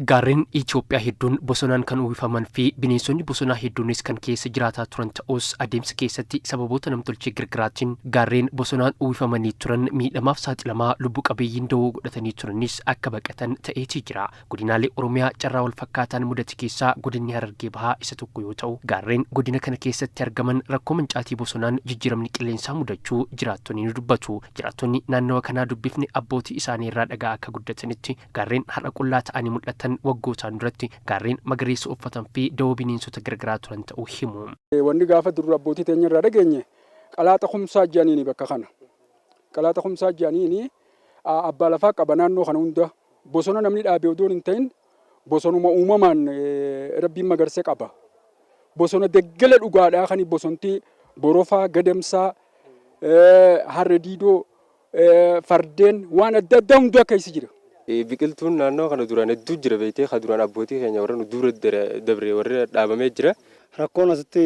Gaarreen Itoophiyaa hedduun bosonaan kan uwwifaman fi bineensonni bosonaa hedduunis kan keessa jiraataa turan ta'us adeemsa keessatti sababoota namtolchee gargaraatiin gaarreen bosonaan uwwifamanii turan miidhamaaf saaxilamaa lubbu qabeeyyiin dawoo godhatanii turanis akka baqatan ta'eetii jira. Godinaalee Oromiyaa carraa wal fakkaataan mudate keessaa godinni Harargee Bahaa isa tokko yoo ta'u, gaarreen godina kana keessatti argaman rakkoo mancaatii bosonaan jijjiiramni qilleensaa mudachuu jiraattonni ni dubbatu. Jiraattonni naannawa kanaa dubbifni abbootii isaanii irraa dhagaa akka guddatanitti gaarreen har'a qullaa ta'anii mul'atan waggootaan duratti gaarreen magariisa uffatan fi dawoo bineensota gargaraa turan ta'uu himu. Wanni gaafa durra abbootii teenya irraa dhageenye qalaaxa kumsaa jedhaniini bakka kana. Qalaaxa kumsaa jedhaniini abbaa lafaa qaba naannoo kana hunda bosona namni dhaabee odoo hin ta'in bosonuma uumamaan rabbiin magarsee qaba. Bosona deggala dhugaadhaa kan bosontii borofaa, gadamsaa, harree diidoo, fardeen waan adda addaa hundaa keessa jira. Biqiltuun naannoo kana duraan hedduu jira beektee kan duraan abbootii keenya warra dura dabree warra dhaabamee jira. Rakkoon asitti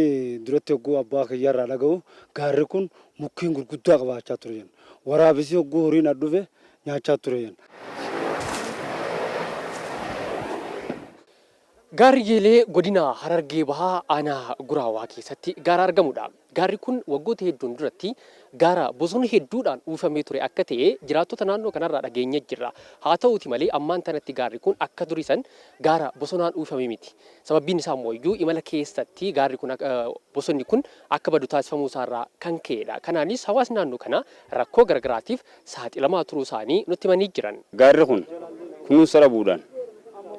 duratti hogguu abbaa kiyyaa irraa dhaga'u gaarri kun mukkeen gurguddaa qabaachaa ture jenna. Waraabessi hogguu horiin addufe nyaachaa ture jenna. Gaarri Yeelee godina Harargee Bahaa aanaa Guraawaa keessatti gaara argamudha. Gaarri kun waggoota hedduun duratti gaara bosona hedduudhaan uwwifamee ture akka ta'e jiraattota naannoo kanarraa dhageenye jirra. Haa ta'uuti malee ammaan tanatti gaarri kun akka durisan gaara bosonaan uwwifamee miti. Sababbiin isaa immoo imala keessatti gaarri kun bosonni kun akka badu taasifamuu isaarraa kan ka'edha. Kanaanis hawaasni naannoo kana rakkoo garagaraatiif saaxilamaa turuu isaanii nutti himanii jiran. Gaarri kun kunuunsa dhabuudhaan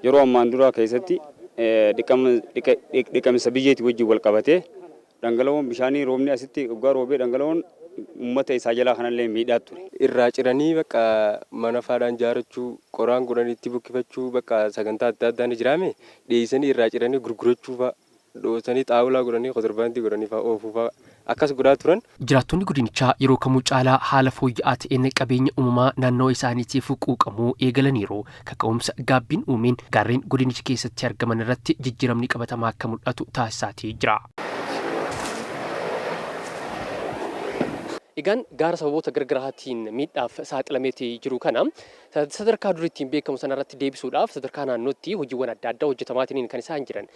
yeroo ammaan duraa keessatti dhiqamsa biyyeetii wajjin wal qabatee dhangala'oon bishaanii roobni asitti dhugaa roobee dhangala'oon uummata isaa jalaa kanallee miidhaa ture. Irraa ciranii bakka mana faadhaan ijaarrachuu, qoraan godhaniitti buqqifachuu bakka sagantaa adda addaan ijraame dhiyeessanii irraa ciranii gurgurachuu fa'a dhoosanii xaawulaa godhanii kotorbaantii godhanii fa'a oofuu fa'a akkas godhaa turan. Jiraattonni godinichaa yeroo kamuu caalaa haala fooyya'aa ta'een qabeenya uumamaa naannoo isaaniitiif quuqamuu eegalaniiru. Kaka'umsa gaabbiin uumeen gaarreen godinicha keessatti argaman irratti jijjiiramni qabatamaa akka mul'atu taasisaatii jira. Egaan gaara sababoota gargaraatiin miidhaaf saaxilameetii jiru kana sadarkaa durittiin beekamu sanarratti deebisuudhaaf sadarkaa naannootti hojiiwwan adda addaa hojjetamaatiin kan isaan jiran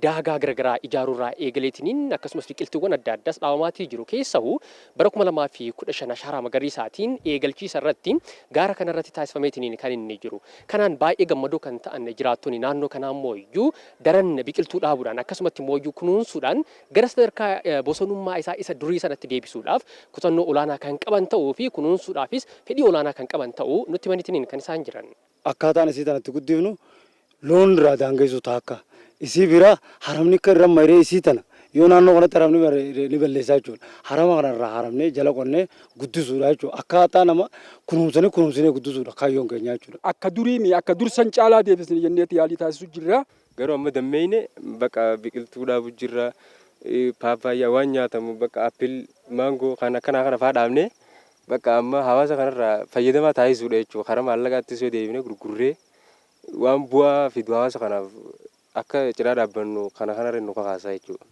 daagaa garagaraa ijaaruurraa eegaleetiin akkasumas biqiltuuwwan adda addaas dhaabamaatii jiru keessahuu bara 2015 ashaaraa magariisaatiin eegalchiisa irratti gaara kanarratti taasifameetiin kan inni jiru. Kanaan baay'ee gammadoo kan ta'an jiraattonni naannoo kanaa immoo daran biqiltuu dhaabuudhaan akkasumatti immoo kunuunsuudhaan gara sadarkaa bosonummaa isaa isa durii sanatti deebisuudhaaf kutannoo olaanaa kan qaban ta'uu fi kunuunsuudhaafis fedhii olaanaa kan qaban ta'uu nutti himaniitiin kan isaan jiran. Akkaataan isii tanatti guddifnu loon irraa daangeessu taakka isii bira haramni akka irra mayree isii tana yoo naannoo kanatti haramni ni balleessaa jechuudha. Harama kanarraa haramnee jala qonnee guddisuudha jechuudha. Akkaataa nama kunuunsinee guddisuudha kaayyoon keenya jechuudha. Akka duriimi akka dursan caalaa deebisnee jenneeti yaalii taasisuu jirra. Garuu amma dammeeyne bakka biqiltuu dhaabu jirra. Paappaayyaa waan nyaatamu bakka appil maangoo kana fa'aa dhaabne bakka amma hawaasa kanarraa fayyadamaa taasisuudha jechuudha. Karaa maallaqaattis yoo deebine gurgurree waan bu'aa fidu hawaasa kanaaf akka cidhaa dhaabbannu kanarra nu kakaasaa jechuudha.